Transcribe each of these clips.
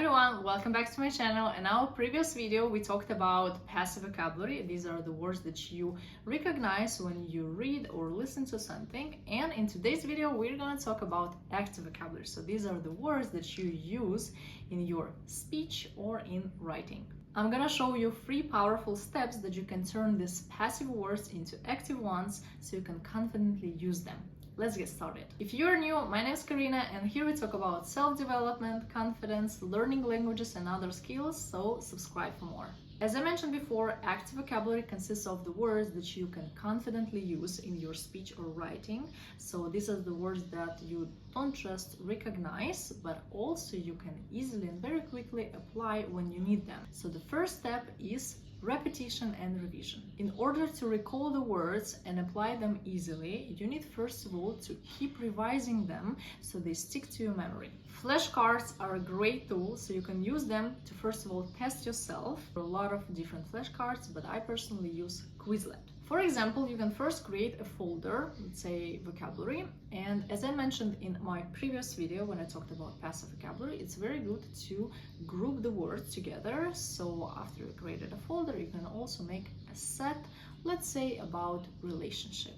everyone, welcome back to my channel. In our previous video we talked about passive vocabulary. These are the words that you recognize when you read or listen to something, and in today's video we're going to talk about active vocabulary. So these are the words that you use in your speech or in writing. I'm gonna show you 3 powerful steps that you can turn these passive words into active ones so you can confidently use them. Let's get started. If you're new, my name is Karina, and here we talk about self-development, confidence, learning languages and other skills, so subscribe for more. As I mentioned before, active vocabulary consists of the words that you can confidently use in your speech or writing. So these are the words that you don't just recognize, but also you can easily and very quickly apply when you need them. So the first step is repetition and revision. In order to recall the words and apply them easily, you need first of all to keep revising them so they stick to your memory. Flashcards are a great tool, so you can use them to first of all test yourself. There are a lot of different flashcards, but I personally use Quizlet. For example, you can first create a folder, let's say vocabulary, and as I mentioned in my previous video when I talked about passive vocabulary, it's very good to group the words together. So after you created a folder, you can also make a set, let's say about relationship.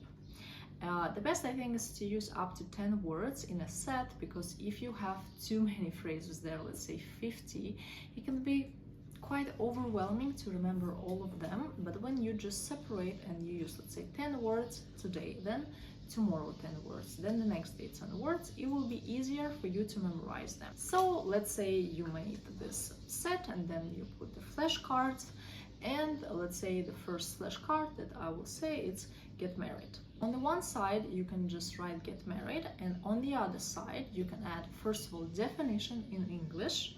The best I think is to use up to 10 words in a set, because if you have too many phrases there, let's say 50, it can be quite overwhelming to remember all of them. But when you just separate and you use, let's say, 10 words today, then tomorrow 10 words, then the next day 10 words, it will be easier for you to memorize them. So let's say you made this set and then you put the flashcards, and let's say the first flashcard that I will say it's get married. On the one side you can just write get married, and on the other side you can add first of all definition in English.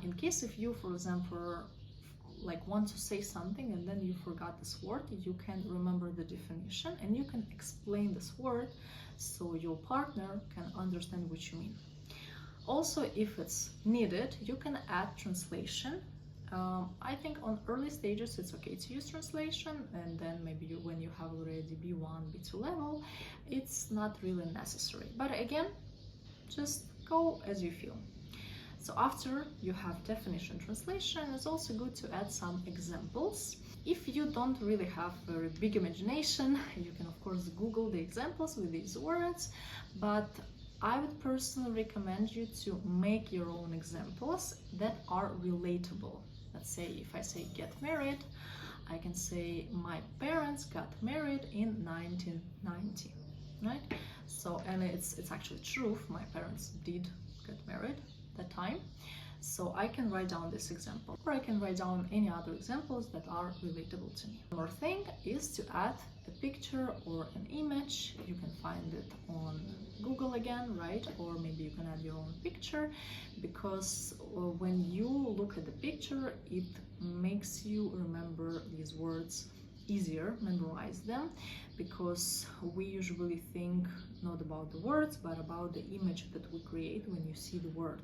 In case if you, for example, want to say something and then you forgot this word, you can remember the definition and you can explain this word so your partner can understand what you mean. Also, if it's needed, you can add translation. I think on early stages it's okay to use translation, and then maybe when you have already B1, B2 level, it's not really necessary. But again, just go as you feel. So after you have definition translation, it's also good to add some examples. If you don't really have a very big imagination, you can of course Google the examples with these words, but I would personally recommend you to make your own examples that are relatable. Let's say if I say get married, I can say my parents got married in 1990, right? So, and it's actually true, my parents did get married that time. So I can write down this example, or I can write down any other examples that are relatable to me. One more thing is to add a picture or an image. You can find it on Google again, right? Or maybe you can add your own picture, because when you look at the picture, it makes you remember these words easier, memorize them, because we usually think not about the words but about the image that we create when you see the word.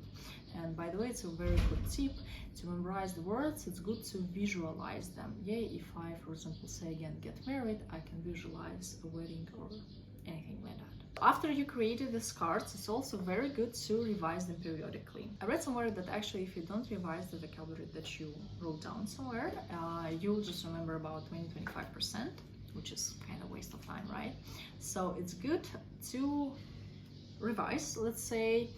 And by the way, it's a very good tip to memorize the words. It's good to visualize them. Yeah, if I, for example, say again get married, I can visualize a wedding or anything like that. After you created these cards, it's also very good to revise them periodically. I read somewhere that actually if you don't revise the vocabulary that you wrote down somewhere, you'll just remember about 20-25%, which is kind of waste of time, right? So it's good to revise. Let's say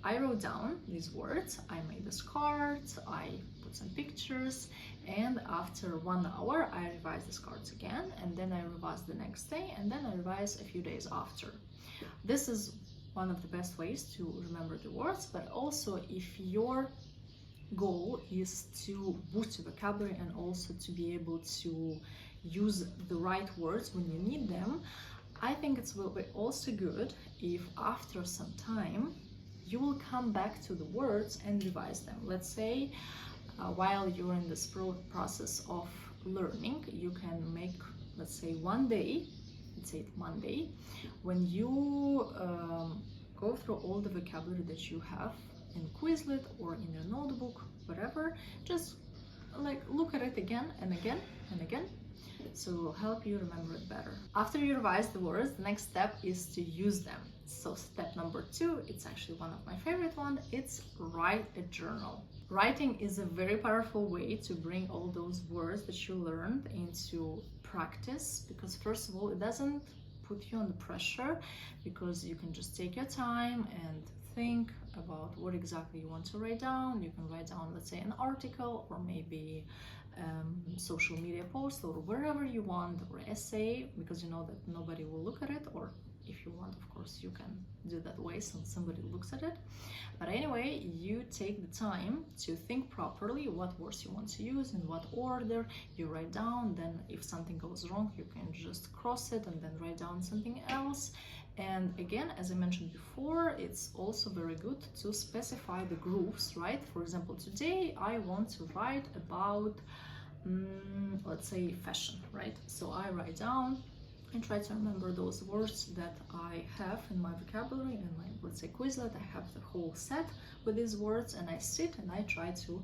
I wrote down these words, I made this card, I put some pictures, and after 1 hour I revise these cards again, and then I revise the next day, and then I revise a few days after. This is one of the best ways to remember the words, but also if your goal is to boost your vocabulary and also to be able to use the right words when you need them, I think it will be also good if after some time you will come back to the words and revise them. Let's say while you're in this process of learning, you can make, let's say, one day when you go through all the vocabulary that you have in Quizlet or in your notebook, whatever, just look at it again and again and again, so it will help you remember it better. After you revise the words, the next step is to use them. So step number 2, it's actually one of my favorite ones, it's write a journal. Writing is a very powerful way to bring all those words that you learned into practice, because first of all, it doesn't put you under pressure, because you can just take your time and think about what exactly you want to write down. You can write down, let's say, an article, or maybe social media post, or wherever you want, or essay, because you know that nobody will look at it, or if you want, of course, you can do that way so somebody looks at it. But anyway, you take the time to think properly what words you want to use, in what order. You write down, then if something goes wrong, you can just cross it and then write down something else. And again, as I mentioned before, it's also very good to specify the grooves, right? For example, today I want to write about, let's say, fashion, right? So I write down and try to remember those words that I have in my vocabulary, and my, let's say, Quizlet. I have the whole set with these words, and I sit and I try to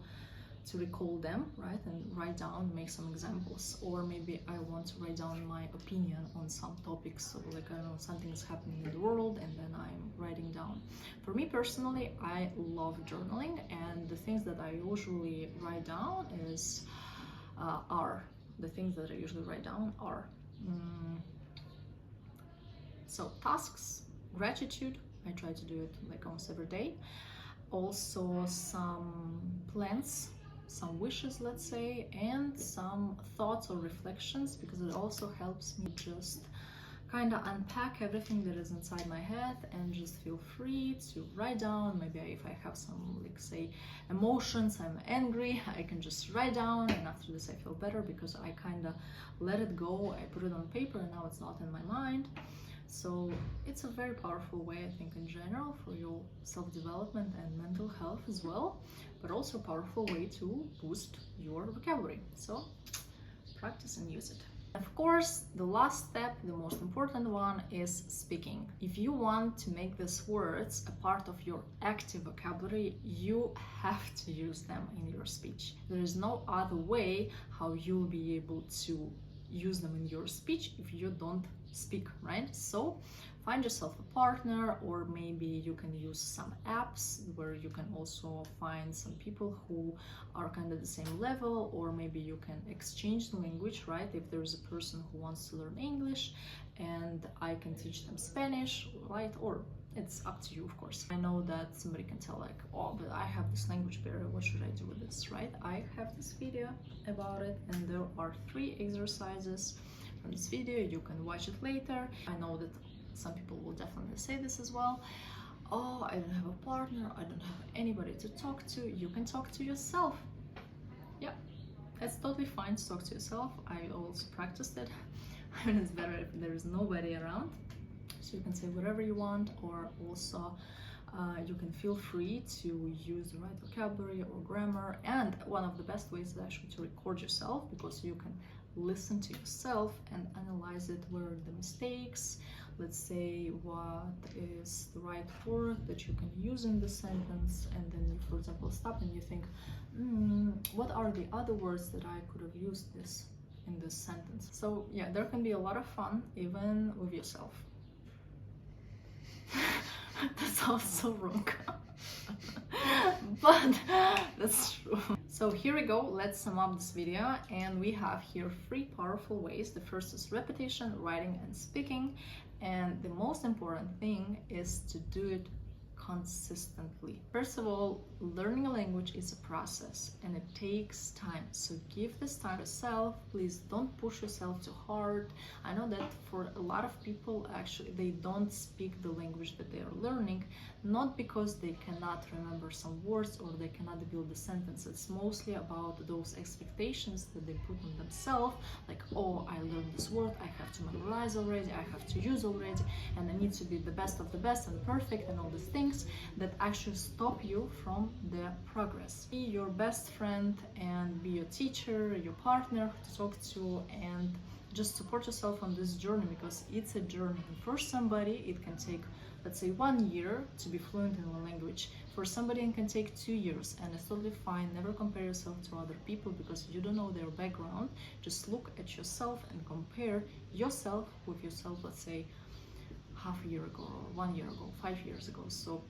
recall them, right, and write down, make some examples. Or maybe I want to write down my opinion on some topics, so like, I don't know, something is happening in the world, and then I'm writing down. For me personally, I love journaling, and the things that I usually write down is so tasks, gratitude, I try to do it like almost every day. Also some plans, some wishes, let's say, and some thoughts or reflections, because it also helps me just kind of unpack everything that is inside my head and just feel free to write down. Maybe if I have some, like, say, emotions, I'm angry, I can just write down, and after this I feel better because I kind of let it go. I put it on paper and now it's not in my mind. So it's a very powerful way, I think, in general, for your self-development and mental health as well, but also a powerful way to boost your vocabulary. So practice and use it. Of course, the last step, the most important one, is speaking. If you want to make these words a part of your active vocabulary, you have to use them in your speech. There is no other way how you'll be able to use them in your speech if you don't speak, right? So find yourself a partner, or maybe you can use some apps where you can also find some people who are kind of the same level, or maybe you can exchange the language, right? If there's a person who wants to learn English and I can teach them Spanish, right? Or it's up to you, of course. I know that somebody can tell, like, oh, but I have this language barrier, what should I do with this, right? I have this video about it, and there are 3 exercises from this video. You can watch it later. I know that some people will definitely say this as well. Oh, I don't have a partner, I don't have anybody to talk to. You can talk to yourself. Yeah, it's totally fine to talk to yourself. I also practiced it. I mean, it's better if there is nobody around. So you can say whatever you want, or also you can feel free to use the right vocabulary or grammar. And one of the best ways is actually to record yourself, because you can listen to yourself and analyze it. Where are the mistakes? Let's say, what is the right word that you can use in the sentence? And then you, for example, stop and you think, what are the other words that I could have used this in this sentence? So yeah, there can be a lot of fun even with yourself. That sounds so wrong. But that's true. So here we go, let's sum up this video, and we have here 3 powerful ways. The first is repetition, writing and speaking, and the most important thing is to do it consistently. First of all, learning a language is a process and it takes time, so give this time to yourself. Please don't push yourself too hard. I know that for a lot of people, actually, they don't speak the language that they are learning, not because they cannot remember some words or they cannot build a sentence. It's mostly about those expectations that they put on themselves, like, oh, I learned this word, I have to memorize already, I have to use already, and I need to be the best of the best and perfect, and all these things that actually stop you from the progress. Be your best friend and be your teacher, your partner to talk to, and just support yourself on this journey, because it's a journey. And for somebody it can take let's say 1 year to be fluent in one language. For somebody it can take 2 years, and it's totally fine. Never compare yourself to other people because you don't know their background. Just look at yourself and compare yourself with yourself, let's say half a year ago or 1 year ago, 5 years ago. So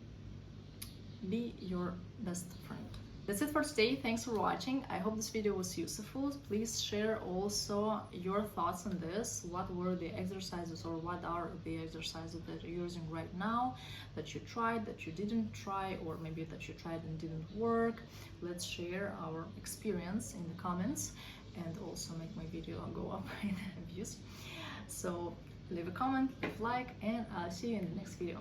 be your best friend. That's it for today. Thanks for watching. I hope this video was useful. Please share also your thoughts on this. What were the exercises, or what are the exercises that you're using right now, that you tried, that you didn't try, or maybe that you tried and didn't work. Let's share our experience in the comments, and also make my video go up in views. So leave a comment, leave a like, and I'll see you in the next video.